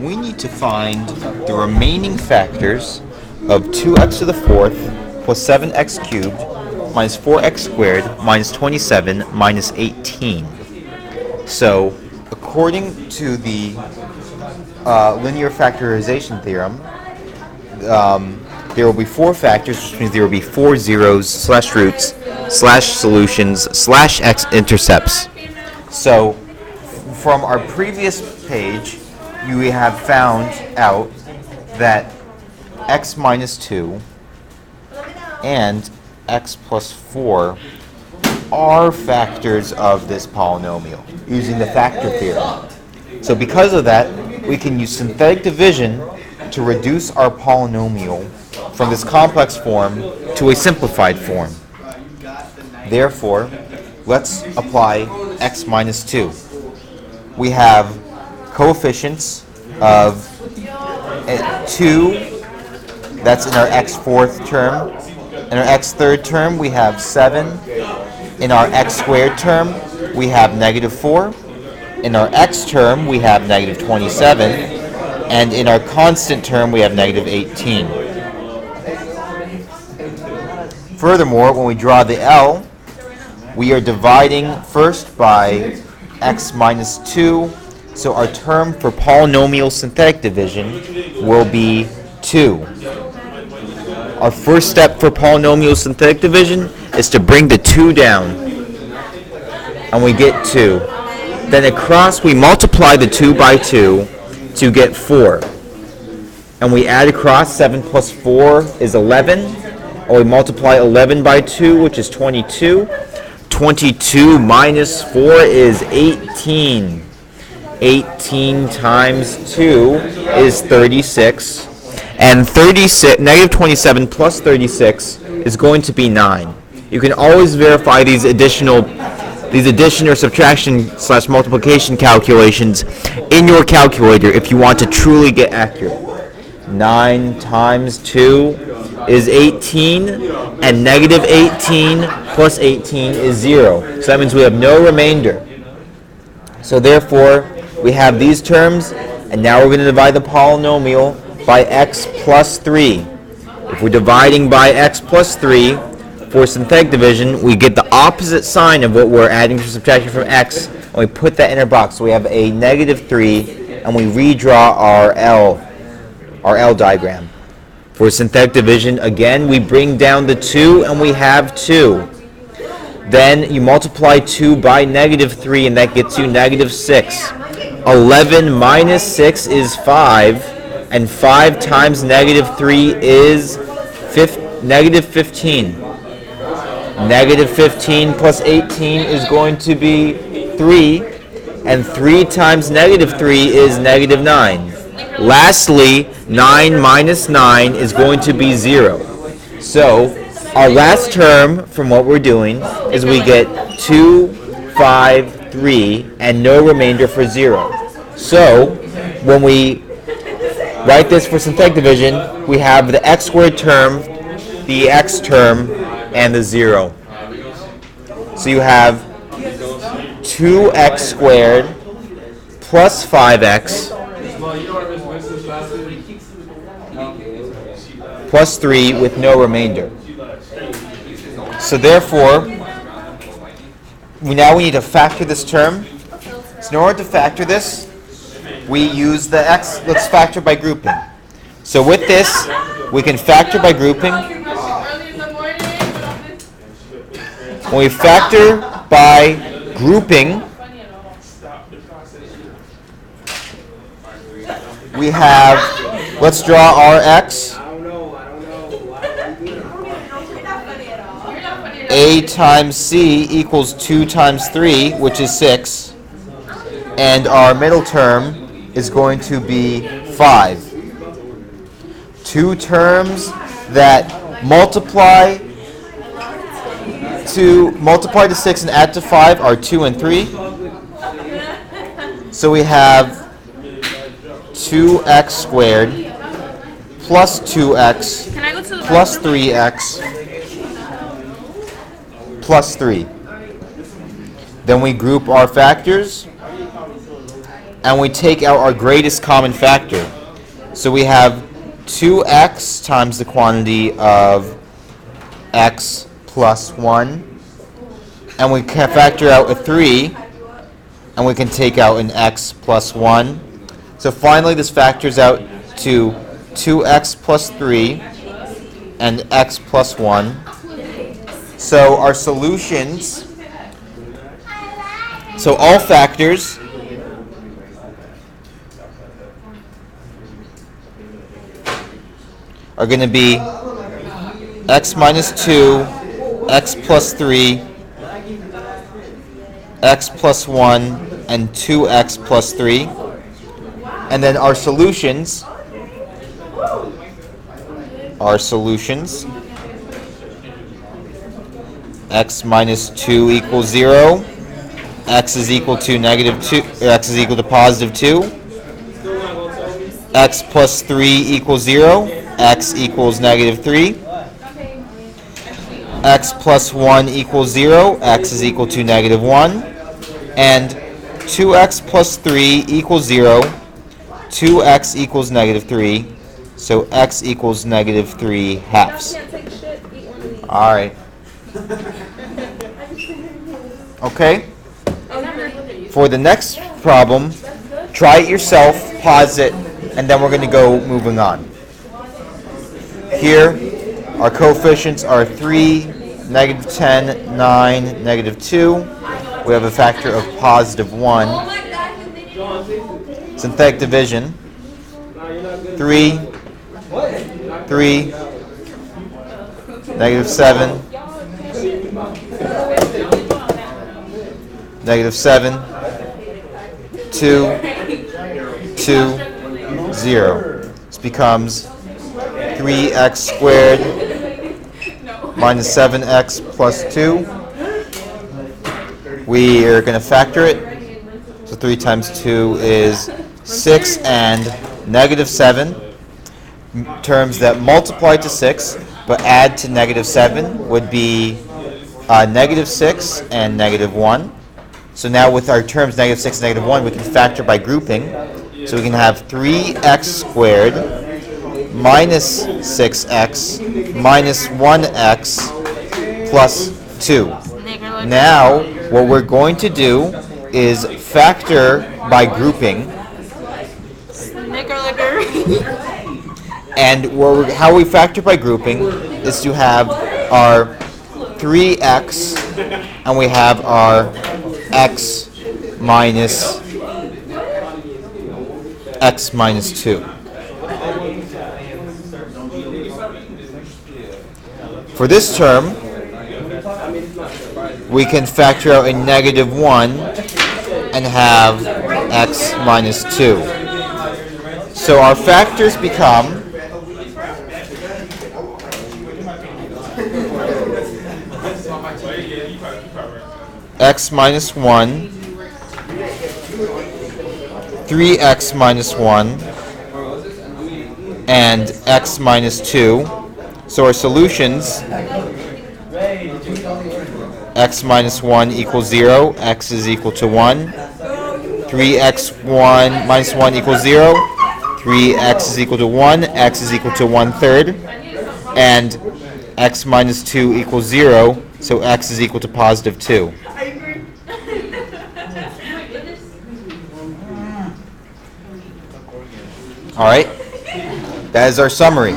we need to find the remaining factors of 2x to the fourth plus 7x cubed minus 4x squared minus 27 minus 18. So, according to the linear factorization theorem, there will be four factors, which means there will be four zeros slash roots slash solutions slash x-intercepts. So, from our previous page, we have found out that x minus 2 and x plus 4 are factors of this polynomial using the factor theorem. So because of that, we can use synthetic division to reduce our polynomial from this complex form to a simplified form. Therefore, let's apply x minus 2. We have coefficients of 2, that's in our x fourth term. In our x third term, we have 7. In our x squared term, we have negative 4. In our x term, we have negative 27. And in our constant term, we have negative 18. Furthermore, when we draw the L, we are dividing first by x minus 2. So our term for polynomial synthetic division will be 2. Our first step for polynomial synthetic division is to bring the 2 down. And we get 2. Then across we multiply the 2 by 2 to get 4. And we add across 7 plus 4 is 11. Or we multiply 11 by 2, which is 22. 22 minus 4 is 18. 18 times 2 is 36. And negative 27 plus 36 is going to be 9. You can always verify these addition or subtraction / multiplication calculations in your calculator if you want to truly get accurate. 9 times 2 is 18, and negative 18 plus 18 is 0. So that means we have no remainder. So therefore, we have these terms, and now we're going to divide the polynomial by x plus 3. If we're dividing by x plus 3 for synthetic division, we get the opposite sign of what we're adding or subtracting from x, and we put that in our box. So we have a negative 3, and we redraw our L diagram. For synthetic division, again, we bring down the 2, and we have 2. Then you multiply 2 by negative 3, and that gets you negative 6. 11 minus 6 is 5. And 5 times negative 3 is negative 15. Negative 15 plus 18 is going to be 3. And 3 times negative 3 is negative 9. Lastly, 9 minus 9 is going to be 0. So, our last term from what we're doing is we get 2, 5, 3, and no remainder for 0. So, when we write this for synthetic division, we have the x squared term, the x term, and the 0. So you have 2x squared plus 5x plus 3 with no remainder. So therefore, we need to factor this term. So in order to factor this, we use the x, let's factor by grouping. So with this, we can factor by grouping. When we factor by grouping, we have, let's draw our x. A times c equals 2 times 3, which is 6. And our middle term is going to be 5. Two terms that multiply to 6 and add to 5 are 2 and 3. So we have 2x squared plus 2x plus 3x plus 3. Then we group our factors. and we take out our greatest common factor. So we have 2x times the quantity of x plus 1, and we can factor out a 3, and we can take out an x plus 1. So finally this factors out to 2x plus 3 and x plus 1. So our solutions, so all factors are going to be x minus 2, x plus 3, x plus 1, and 2x plus 3. And then our solutions, x minus 2 equals 0, x is equal to negative 2, x is equal to positive 2, x plus 3 equals 0, x equals negative 3, x plus 1 equals 0, x is equal to negative 1, and 2x plus 3 equals 0, 2x equals negative 3, so x equals negative 3 halves. Alright. Okay? For the next problem, try it yourself, pause it, and then we're going to go moving on. Here, our coefficients are 3, negative 10, 9, negative 2. We have a factor of positive 1. Synthetic division, 3, 3, negative 7, negative 7, 2, 2, 0. This becomes 3x squared minus 7x plus 2. We are going to factor it. So 3 times 2 is 6, and negative 7. Terms that multiply to 6 but add to negative 7 would be negative 6 and negative 1. So now with our terms negative 6 and negative 1, we can factor by grouping. So we can have 3x squared minus 6x minus 1x plus 2. Now what we're going to do is factor by grouping. And how we factor by grouping is to have our 3x and we have our x minus 2. For this term, we can factor out a negative 1 and have x minus 2. So our factors become x minus 1, 3x minus 1, and x minus 2. So our solutions, x minus 1 equals 0, x is equal to 1, 3x1 minus 1 equals 0, 3x is equal to 1, x is equal to 1/3, and x minus 2 equals 0, so x is equal to positive 2. Alright, that is our summary.